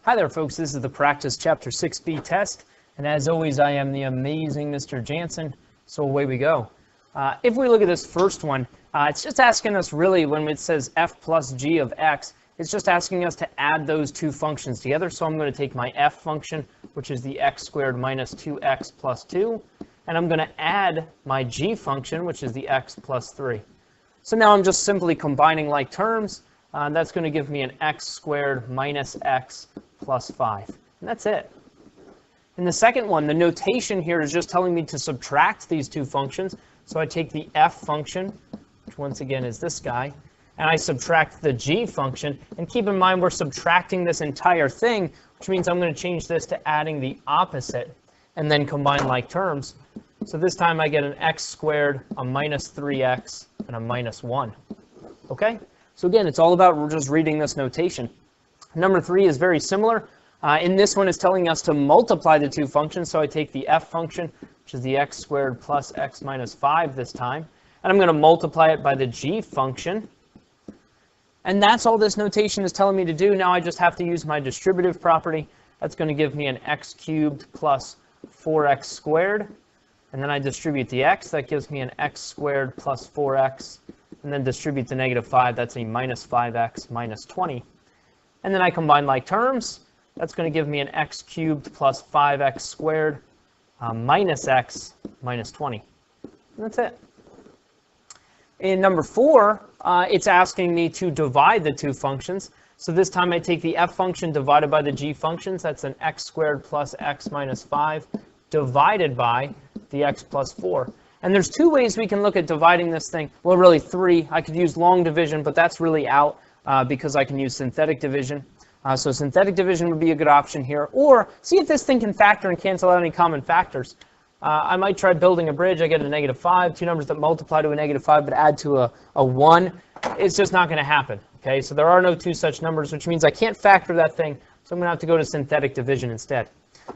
Hi there, folks. This is the Practice Chapter 6b test, and as always, I am the amazing Mr. Jansen, so away we go. If we look at this first one, it's just asking us really, when it says f plus g of x, it's just asking us to add those two functions together. So I'm going to take my f function, which is the x squared minus 2x plus 2, and I'm going to add my g function, which is the x plus 3. So now I'm just simply combining like terms. That's going to give me an x squared minus x plus 5. And that's it. In the second one, the notation here is just telling me to subtract these two functions. So I take the f function, which once again is this guy, and I subtract the g function. And keep in mind, we're subtracting this entire thing, which means I'm going to change this to adding the opposite and then combine like terms. So this time I get an x squared, a minus 3x, and a minus 1. Okay? So again, it's all about just reading this notation. Number 3 is very similar. In this one, it's telling us to multiply the two functions. So I take the f function, which is the x squared plus x minus 5 this time, and I'm going to multiply it by the g function. And that's all this notation is telling me to do. Now I just have to use my distributive property. That's going to give me an x cubed plus 4x squared. And then I distribute the x. That gives me an x squared plus 4x. And then distribute the negative 5. That's a minus 5x minus 20. And then I combine like terms. That's going to give me an x cubed plus 5x squared minus x minus 20. And that's it. In number 4, it's asking me to divide the two functions. So this time I take the f function divided by the g functions. That's an x squared plus x minus 5 divided by the x plus 4. And there's two ways we can look at dividing this thing. Well, really 3. I could use long division, but that's really out because I can use synthetic division. So synthetic division would be a good option here. Or see if this thing can factor and cancel out any common factors. I might try building a bridge. I get a negative 5, two numbers that multiply to a negative 5 but add to a 1. It's just not going to happen. Okay, so there are no two such numbers, which means I can't factor that thing. So I'm going to have to go to synthetic division instead.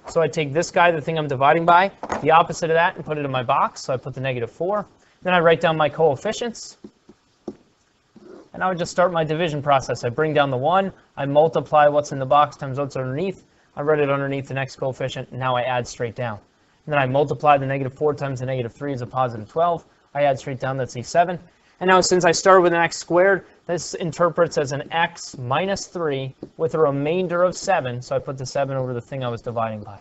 So I take this guy, the thing I'm dividing by, the opposite of that, and put it in my box. So I put the negative 4. Then I write down my coefficients. And I would just start my division process. I bring down the 1. I multiply what's in the box times what's underneath. I write it underneath the next coefficient, and now I add straight down. And then I multiply the negative 4 times the negative 3 is a positive 12. I add straight down, that's a 7. And now since I started with an x squared, this interprets as an x minus 3 with a remainder of 7. So I put the 7 over the thing I was dividing by.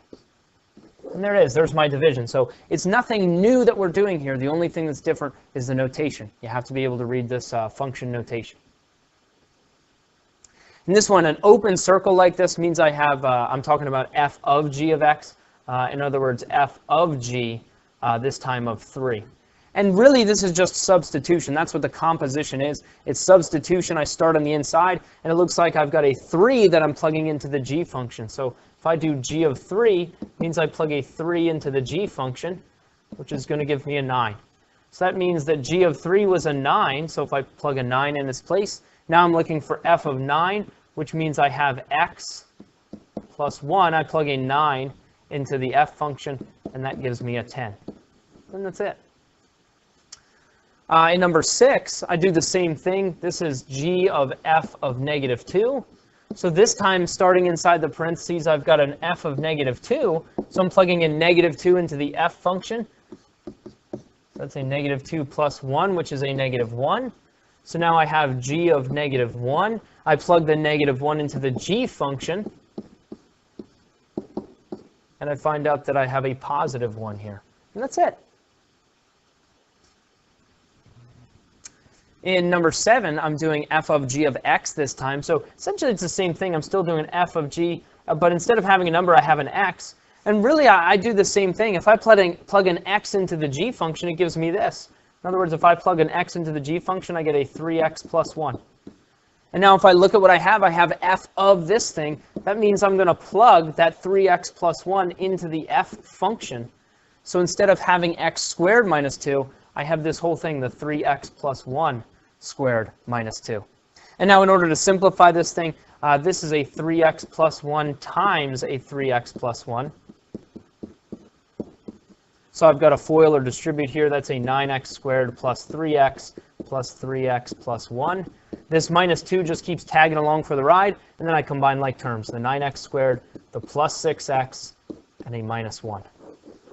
And there it is. There's my division. So it's nothing new that we're doing here. The only thing that's different is the notation. You have to be able to read this function notation. In this one, an open circle like this means I have, I'm talking about f of g of x. In other words, f of g, this time of 3. And really, this is just substitution. That's what the composition is. It's substitution. I start on the inside, and it looks like I've got a 3 that I'm plugging into the g function. So if I do g of 3, it means I plug a 3 into the g function, which is going to give me a 9. So that means that g of 3 was a 9. So if I plug a 9 in its place, now I'm looking for f of 9, which means I have x plus 1. I plug a 9 into the f function, and that gives me a 10. And that's it. In number 6, I do the same thing. This is g of f of negative 2. So this time, starting inside the parentheses, I've got an f of negative 2. So I'm plugging in negative 2 into the f function. That's a negative 2 plus 1, which is a negative 1. So now I have g of negative 1. I plug the negative 1 into the g function. And I find out that I have a positive 1 here. And that's it. In number 7, I'm doing f of g of x this time. So essentially, it's the same thing. I'm still doing f of g, but instead of having a number, I have an x. And really, I do the same thing. If I plug an x into the g function, it gives me this. In other words, if I plug an x into the g function, I get a 3x plus 1. And now if I look at what I have f of this thing. That means I'm going to plug that 3x plus 1 into the f function. So instead of having x squared minus 2, I have this whole thing, the 3x plus 1 squared minus 2. And now in order to simplify this thing, this is a 3x plus 1 times a 3x plus 1. So I've got a FOIL or distribute here. That's a 9x squared plus 3x plus 1. This minus 2 just keeps tagging along for the ride, and then I combine like terms, the 9x squared, the plus 6x, and a minus 1.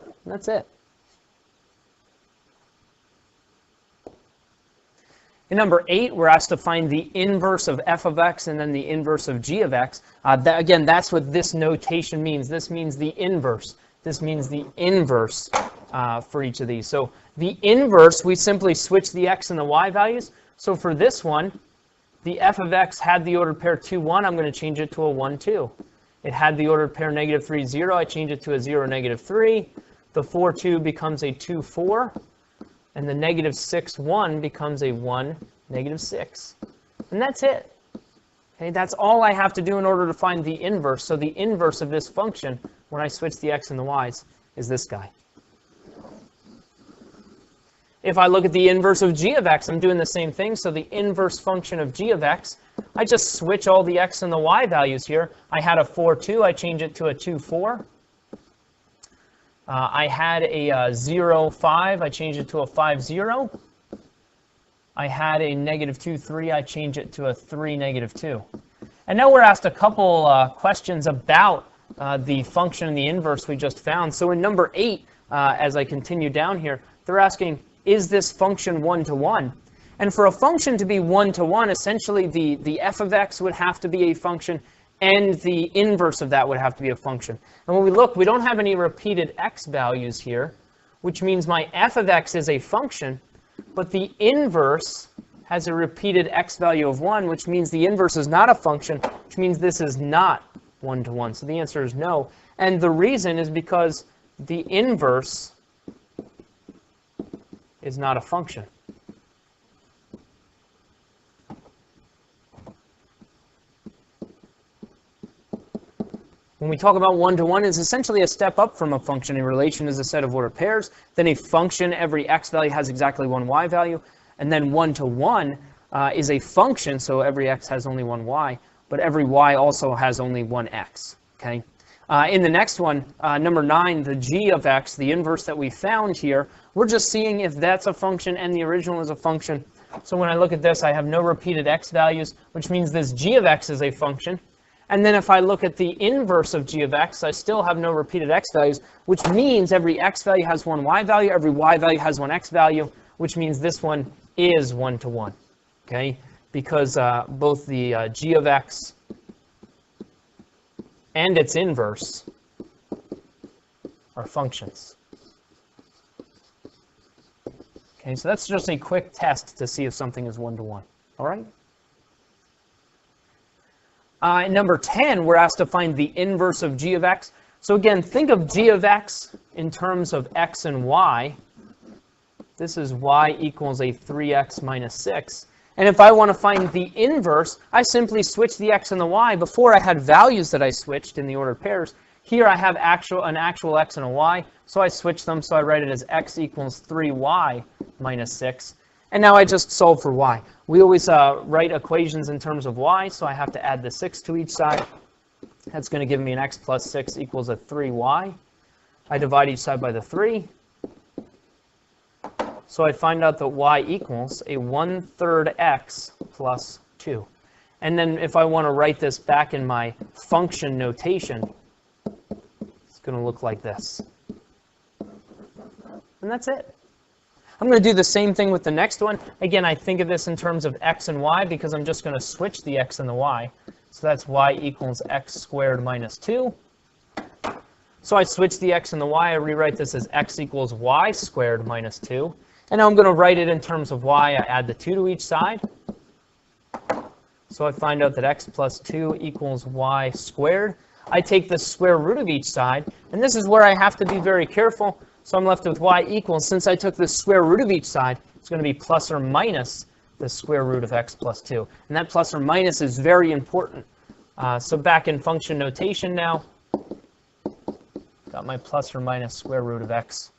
And that's it. In number 8, we're asked to find the inverse of f of x and then the inverse of g of x. Again, that's what this notation means. This means the inverse. This means the inverse for each of these. So the inverse, we simply switch the x and the y values. So for this one, the f of x had the ordered pair 2, 1. I'm going to change it to a 1, 2. It had the ordered pair negative 3, 0. I change it to a 0, negative 3. The 4, 2 becomes a 2, 4. And the negative 6, 1 becomes a 1, negative 6. And that's it. Okay, that's all I have to do in order to find the inverse. So the inverse of this function, when I switch the x and the y's, is this guy. If I look at the inverse of g of x, I'm doing the same thing. So the inverse function of g of x, I just switch all the x and the y values here. I had a 4, 2. I change it to a 2, 4. I had a 0, 5. I change it to a 5, 0. I had a negative 2, 3. I change it to a 3, negative 2. And now we're asked a couple questions about the function and the inverse we just found. So in number 8, as I continue down here, they're asking, is this function 1-to-1? And for a function to be 1-to-1, essentially the f of x would have to be a function, and the inverse of that would have to be a function. And when we look, we don't have any repeated x values here, which means my f of x is a function, but the inverse has a repeated x value of 1, which means the inverse is not a function, which means this is not 1-to-1. So the answer is no. And the reason is because the inverse is not a function. When we talk about 1-to-1, it's essentially a step up from a function. A relation is a set of ordered pairs. Then a function, every x value has exactly one y value. And then 1-to-1 is a function, so every x has only one y, but every y also has only one x. Okay? In the next one, number 9, the g of x, the inverse that we found here, we're just seeing if that's a function and the original is a function. So when I look at this, I have no repeated x values, which means this g of x is a function. And then if I look at the inverse of g of x, I still have no repeated x values, which means every x value has one y value, every y value has one x value, which means this one is 1-to-1, okay? Because both the g of x and its inverse are functions. Okay, so that's just a quick test to see if something is 1-to-1, all right? In number 10, we're asked to find the inverse of g of x. So again, think of g of x in terms of x and y. This is y equals a 3x minus 6. And if I want to find the inverse, I simply switch the x and the y. Before I had values that I switched in the ordered pairs. Here I have an actual x and a y, so I switch them, so I write it as x equals 3y minus 6. And now I just solve for y. We always write equations in terms of y, so I have to add the 6 to each side. That's going to give me an x plus 6 equals a 3y. I divide each side by the 3. So I find out that y equals a 1/3 x plus 2. And then if I want to write this back in my function notation, it's going to look like this. And that's it. I'm going to do the same thing with the next one. Again, I think of this in terms of x and y because I'm just going to switch the x and the y. So that's y equals x squared minus 2. So I switch the x and the y. I rewrite this as x equals y squared minus 2. And now I'm going to write it in terms of y. I add the 2 to each side. So I find out that x plus 2 equals y squared. I take the square root of each side. And this is where I have to be very careful. So I'm left with y equals, since I took the square root of each side, it's going to be plus or minus the square root of x plus 2. And that plus or minus is very important. So back in function notation now, got my plus or minus square root of x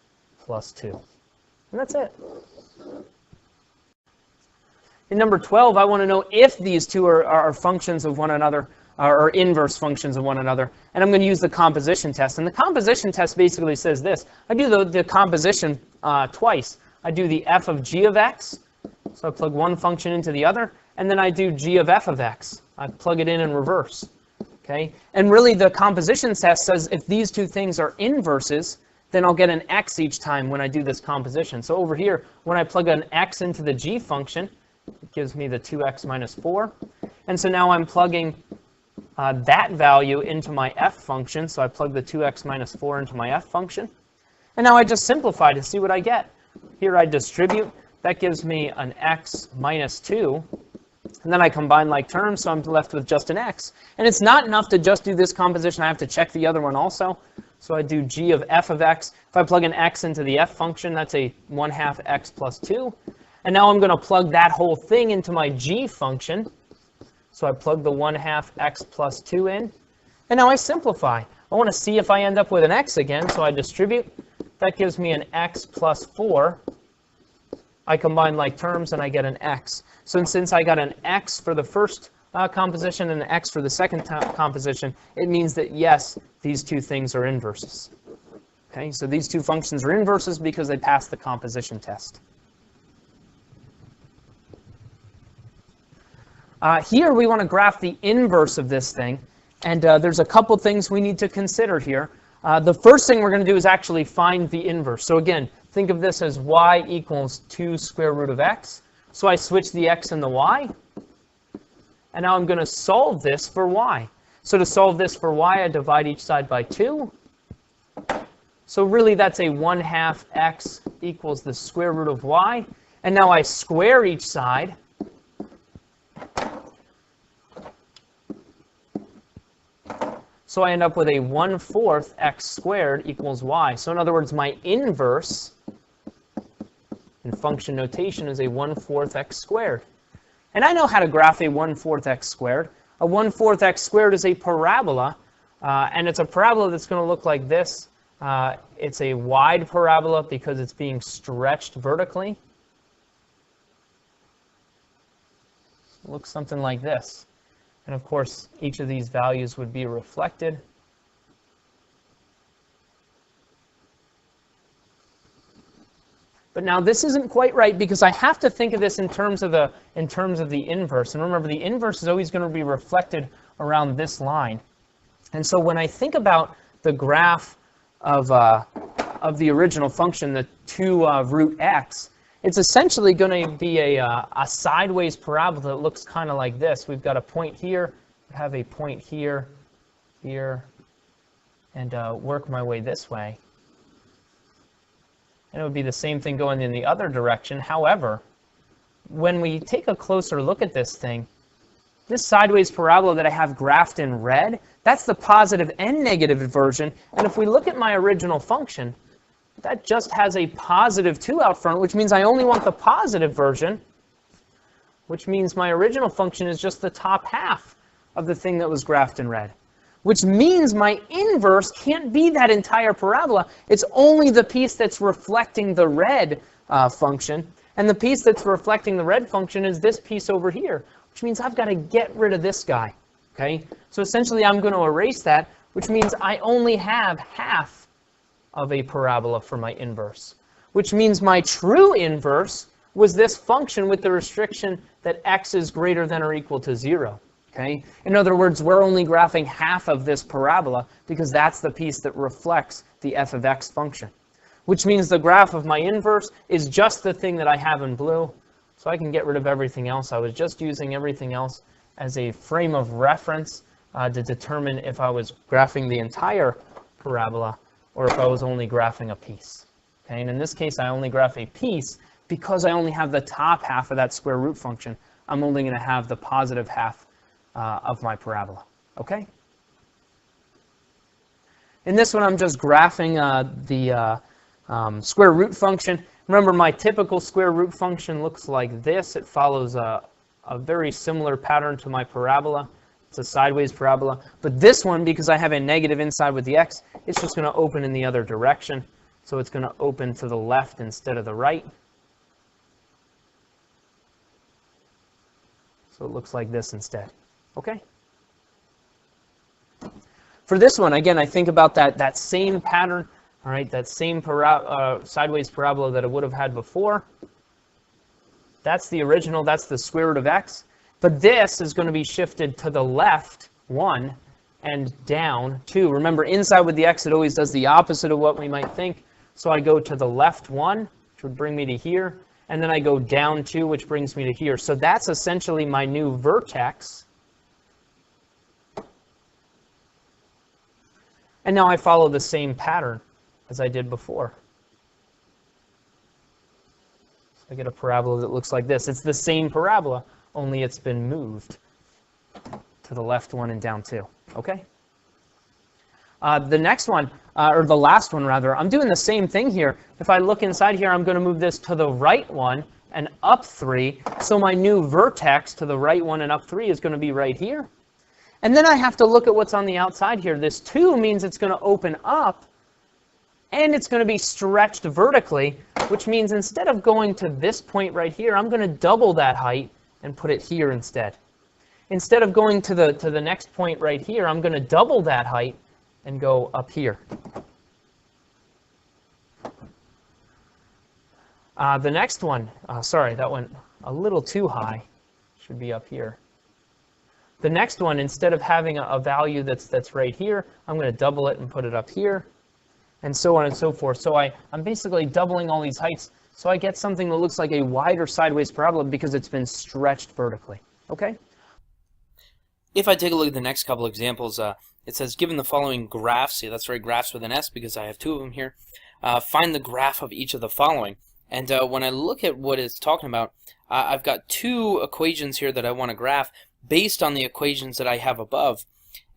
plus 2. And that's it. In number 12, I want to know if these two are functions of one another, or inverse functions of one another. And I'm going to use the composition test. And the composition test basically says this. I do the composition twice. I do the f of g of x. So I plug one function into the other. and then I do g of f of x. I plug it in reverse. Okay? And really the composition test says if these two things are inverses, then I'll get an x each time when I do this composition. So over here, when I plug an x into the g function, it gives me the 2x minus 4. And so now I'm plugging that value into my f function. So I plug the 2x minus 4 into my f function. And now I just simplify to see what I get. Here I distribute. That gives me an x minus 2. And then I combine like terms, so I'm left with just an x. And it's not enough to just do this composition. I have to check the other one also. So I do g of f of x. If I plug an x into the f function, that's a 1/2 x plus 2. And now I'm going to plug that whole thing into my g function. So I plug the 1/2 x plus 2 in. And now I simplify. I want to see if I end up with an x again, so I distribute. That gives me an x plus 4. I combine like terms, and I get an x. So since I got an x for the first composition and an x for the second composition, it means that, yes, these two things are inverses. Okay, so these two functions are inverses because they pass the composition test. Here we want to graph the inverse of this thing, and there's a couple things we need to consider here. The first thing we're going to do is actually find the inverse. So again, think of this as y equals 2 square root of x. So I switch the x and the y. And now I'm going to solve this for y. So to solve this for y, I divide each side by 2. So really that's a 1/2 x equals the square root of y. And now I square each side. So I end up with a 1/4 x squared equals y. So in other words, my inverse in function notation is a 1/4 x squared. And I know how to graph a 1/4 x squared. A 1/4 x squared is a parabola, and it's a parabola that's going to look like this. It's a wide parabola because it's being stretched vertically. It looks something like this. And of course, each of these values would be reflected. But now this isn't quite right because I have to think of this in terms of the inverse. And remember, the inverse is always going to be reflected around this line. And so when I think about the graph of the original function, the 2 root x, it's essentially going to be a sideways parabola that looks kind of like this. We've got a point here, have a point here, here, and work my way this way. And it would be the same thing going in the other direction. However, when we take a closer look at this thing, this sideways parabola that I have graphed in red, that's the positive and negative version. And if we look at my original function, that just has a positive 2 out front, which means I only want the positive version, which means my original function is just the top half of the thing that was graphed in red. Which means my inverse can't be that entire parabola. It's only the piece that's reflecting the red function. And the piece that's reflecting the red function is this piece over here, which means I've got to get rid of this guy. Okay? So essentially, I'm going to erase that, which means I only have half of a parabola for my inverse. Which means my true inverse was this function with the restriction that x is greater than or equal to 0. Okay? In other words, we're only graphing half of this parabola because that's the piece that reflects the f of x function. Which means the graph of my inverse is just the thing that I have in blue. So I can get rid of everything else. I was just using everything else as a frame of reference to determine if I was graphing the entire parabola or if I was only graphing a piece. Okay? And in this case, I only graph a piece because I only have the top half of that square root function. I'm only going to have the positive half of my parabola. Okay? In this one, I'm just graphing the square root function. Remember, my typical square root function looks like this. It follows a very similar pattern to my parabola. It's a sideways parabola. But this one, because I have a negative inside with the x, it's just going to open in the other direction. So it's going to open to the left instead of the right. So it looks like this instead. Okay? For this one, again, I think about that same pattern, all right, that same sideways parabola that I would have had before. That's the original. That's the square root of x. But this is going to be shifted to the left 1 and down 2. Remember, inside with the x, it always does the opposite of what we might think. So I go to the left 1, which would bring me to here, and then I go down 2, which brings me to here. So that's essentially my new vertex. And now I follow the same pattern as I did before. So I get a parabola that looks like this. It's the same parabola, only it's been moved to the left 1 and down 2. Okay? The next one, or the last one rather, I'm doing the same thing here. If I look inside here, I'm going to move this to the right 1 and up 3. So my new vertex to the right 1 and up 3 is going to be right here. And then I have to look at what's on the outside here. This 2 means it's going to open up, and it's going to be stretched vertically, which means instead of going to this point right here, I'm going to double that height and put it here instead. Instead of going to the next point right here, I'm going to double that height and go up here. The next one, sorry, that went a little too high. Should be up here. The next one, instead of having a value that's right here, I'm going to double it and put it up here, and so on and so forth. So I'm basically doubling all these heights, so I get something that looks like a wider sideways parabola because it's been stretched vertically. Okay? If I take a look at the next couple examples, it says, given the following graphs, see, that's right, graphs with an S because I have 2 of them here, find the graph of each of the following. And when I look at what it's talking about, I've got 2 equations here that I want to graph based on the equations that I have above.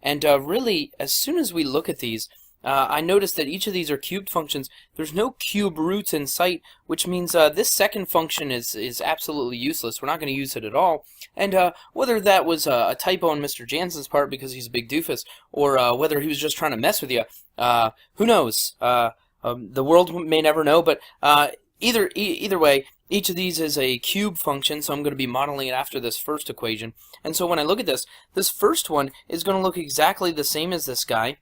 And really, as soon as we look at these, I notice that each of these are cubed functions. There's no cube roots in sight, which means this second function is absolutely useless. We're not going to use it at all. And whether that was a typo on Mr. Jansen's part because he's a big doofus, or whether he was just trying to mess with you, who knows? The world may never know, but either way, each of these is a cube function, so I'm going to be modeling it after this first equation. And so when I look at this first one is going to look exactly the same as this guy.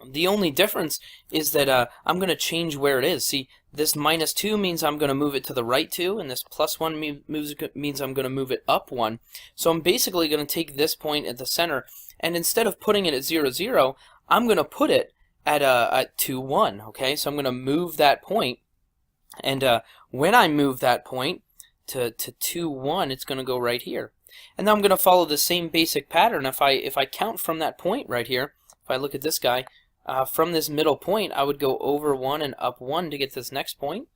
The only difference is that I'm going to change where it is. See, this minus 2 means I'm going to move it to the right 2, and this plus 1 means I'm going to move it up 1. So I'm basically going to take this point at the center, and instead of putting it at 0, 0, I'm going to put it at 2, 1. Okay, so I'm going to move that point. And when I move that point to 2, 1, it's going to go right here. And now I'm going to follow the same basic pattern. If I count from that point right here, if I look at this guy, from this middle point, I would go over 1 and up 1 to get this next point.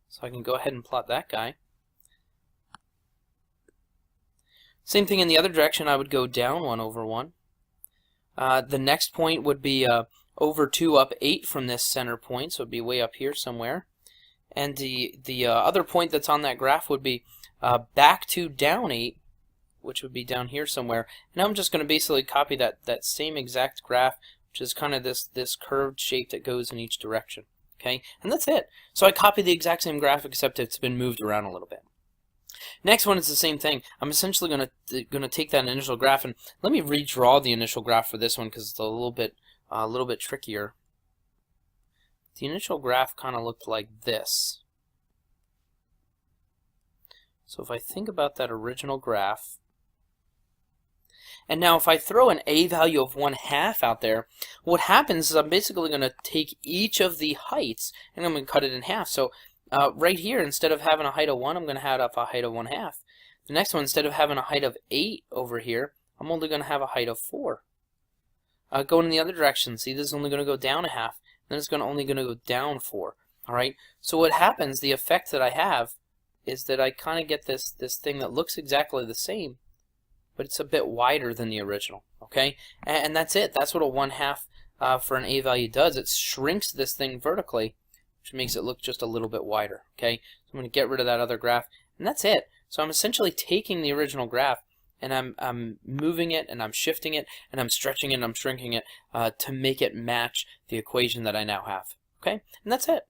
So I can go ahead and plot that guy. Same thing in the other direction, I would go down 1 over 1. The next point would be over 2 up 8 from this center point, so it would be way up here somewhere. And the other point that's on that graph would be back 2 down 8, which would be down here somewhere. And I'm just going to basically copy that same exact graph, which is kind of this curved shape that goes in each direction. Okay, and that's it. So I copied the exact same graph, except it's been moved around a little bit. Next one is the same thing. I'm essentially going to take that initial graph, and let me redraw the initial graph for this one because it's a little bit trickier. The initial graph kind of looked like this. So if I think about that original graph, and now if I throw an a value of 1/2 out there, what happens is I'm basically going to take each of the heights and I'm going to cut it in half. So right here, instead of having a height of 1, I'm going to have a height of 1/2. The next one, instead of having a height of 8 over here, I'm only going to have a height of 4. Going in the other direction, see, this is only going to go down 1/2. Then it's only going to go down 4. All right. So what happens? The effect that I have is that I kind of get this thing that looks exactly the same, but it's a bit wider than the original. Okay, and that's it. That's what a 1/2 for an a value does. It shrinks this thing vertically, which makes it look just a little bit wider. Okay, so I'm going to get rid of that other graph, and that's it. So I'm essentially taking the original graph, and I'm moving it, and I'm shifting it, and I'm stretching it, and I'm shrinking it to make it match the equation that I now have. Okay, and that's it.